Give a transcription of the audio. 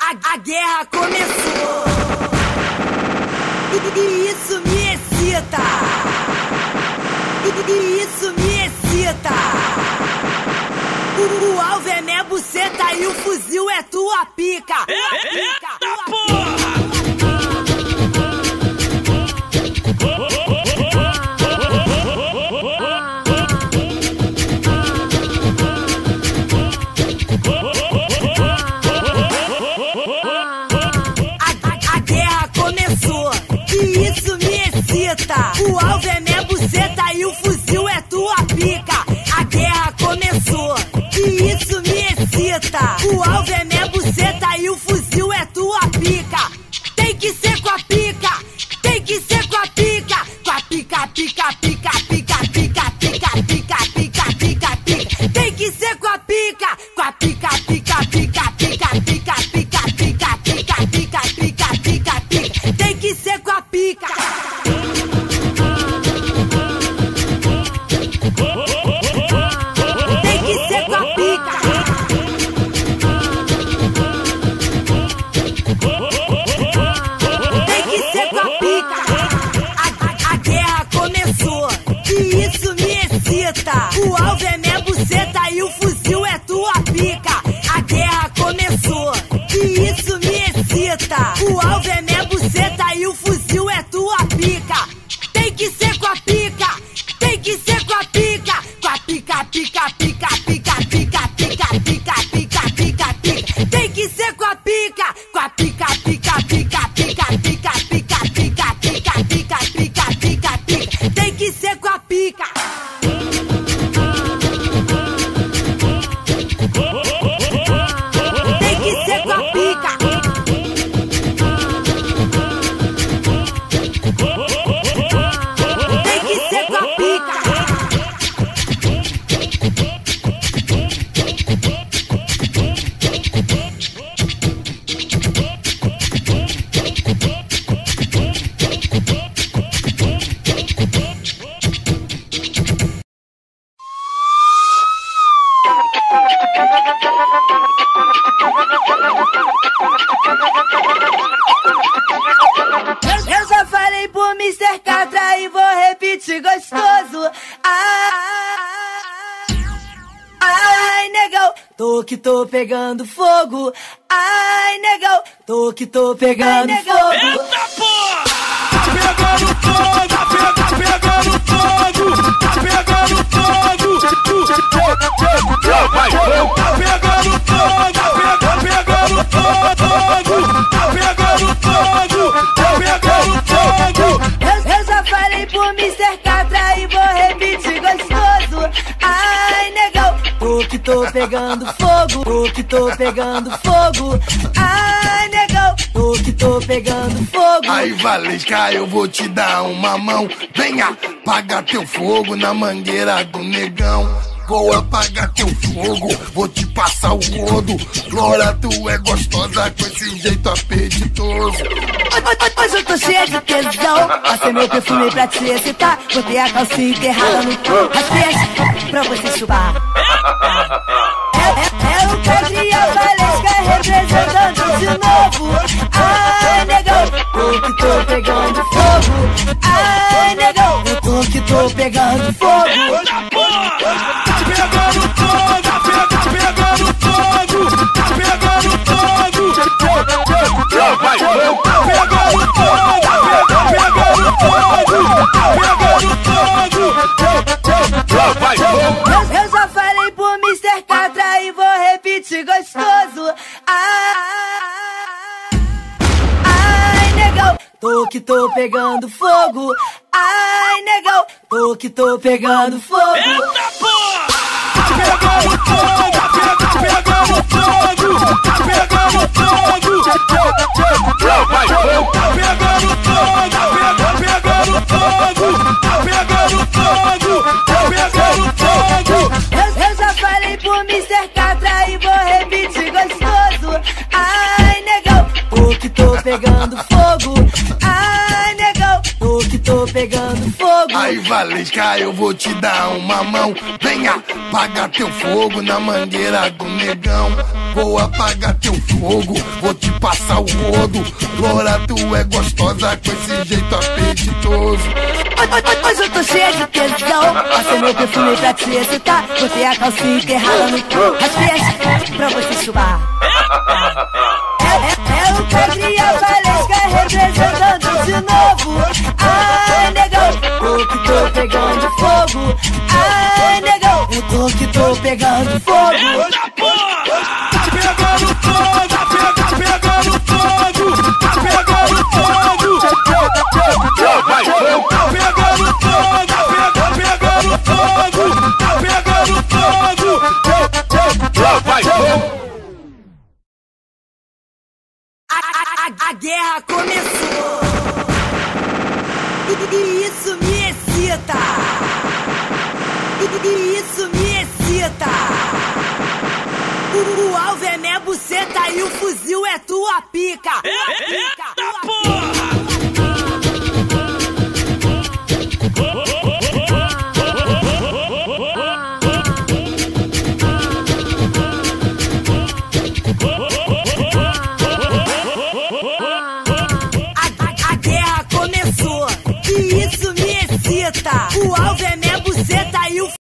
A guerra começou e isso me excita. E isso me excita. O alvo é minha buceta e o fuzil é tua pica. Eita porra! A guerra começou e isso me excita. O alvo é minha buceta e o fuzil é tua pica. A guerra começou e isso me excita. O alvo é minha buceta e o fuzil é tua pica. Tem que ser com a pica, tem que ser com a pica. Com a pica, pica, pica, pica, pica, pica, pica, pica, pica, pica. Tem que ser com a pica, com a pica, pica, pica, pica, pica, pica, pica, pica, pica, pica, pica, pica. Tem que ser com a pica. Tem que ser com a pica. Tem que ser com a pica. A guerra começou e isso me excita. O alvo é minha buceta e o fuzil é tua pica. A guerra começou e isso me excita. O alvo é minha buceta e o fuzil é tua pica. Tem que ser com a pica, tem que ser com a pica. Com a pica, pica, pica, pica, pica, pica, pica, pica, pica, pica. Tem que ser com a pica, com a pica, pica, pica, pica, pica, pica, pica, pica, pica, pica, pica, pica. Tem que ser com a pica. Tem que ser com a pica. Tem que ser com a pica. Eu já falei pro Mr. Catra e vou repetir gostoso. Ai, negão, tô que tô pegando fogo. Ai, negão, tô que tô pegando fogo. Eita porra! Tá pegando fogo, tá pegando fogo, tá pegando fogo. Vai, tá pegando fogo, tá pegando fogo, tá pegando fogo, tá pegando fogo. Eu já falei pro Mr. Catra e vou repetir gostoso. Ai, negão, tô que tô pegando fogo. Tô que tô pegando fogo. Ai, negão, tô que tô pegando fogo. Aí, Valesca, eu vou te dar uma mão. Venha, apaga teu fogo na mangueira do negão. Vou apagar teu fogo, vou te passar o rodo. Flora, tu é gostosa com esse jeito apetitoso. Hoje eu tô cheia de tesão. Passei meu perfume pra te excitar. Botei a calcinha enterrada no cu. Raspei pra você chupar. É o Cadrinha Valesca representando de novo. Ai, negão, tô que tô pegando fogo. Ai, negão, tô que tô pegando fogo. Eita porra! Tá pegando fogo, tá pegando fogo, tá pegando fogo. Vai, tá pegando fogo, tá pegando fogo, tá pegando fogo. Vai, Eu já falei pro Mr. Catra e vou repetir gostoso. Ai, negão, tô que tô pegando fogo. Ai, negão, tô que tô pegando fogo. Eita porra! tá pegando fogo, tá pegando fogo, tá pegando fogo. Vai, tá pegando fogo, tá pegando fogo, tá pegando fogo, tá pegando fogo. Eu já falei pro Mr. Catra e vou repetir gostoso. Ai, negão, tô que tô pegando fogo. Ai, negão, tô que tô pegando pegando fogo. Aí Valesca, eu vou te dar uma mão. Venha apagar teu fogo na mangueira do negão. Vou apagar teu fogo, vou te passar o rodo. Loura, tu é gostosa com esse jeito apetitoso. Hoje eu tô cheia de tesão. Passei meu perfume pra te excitar. Botei a calcinha enterrada no cu. Raspei pra você chubar. É o Pedro e a Valesca representando de novo. Ai, negão, eu que tô pegando fogo. Ai, negão, eu tô que tô pegando fogo. Eita porra! Tá pegando fogo, tá pegando fogo, tá pegando fogo. Vai, tá pegando fogo, tá pegando fogo, tá pegando fogo. Vai, A guerra começou. E isso me excita. E isso me excita. O alvo é minha buceta e o fuzil é tua pica. Eita porra! A guerra começou. E isso me excita. O alvo é minha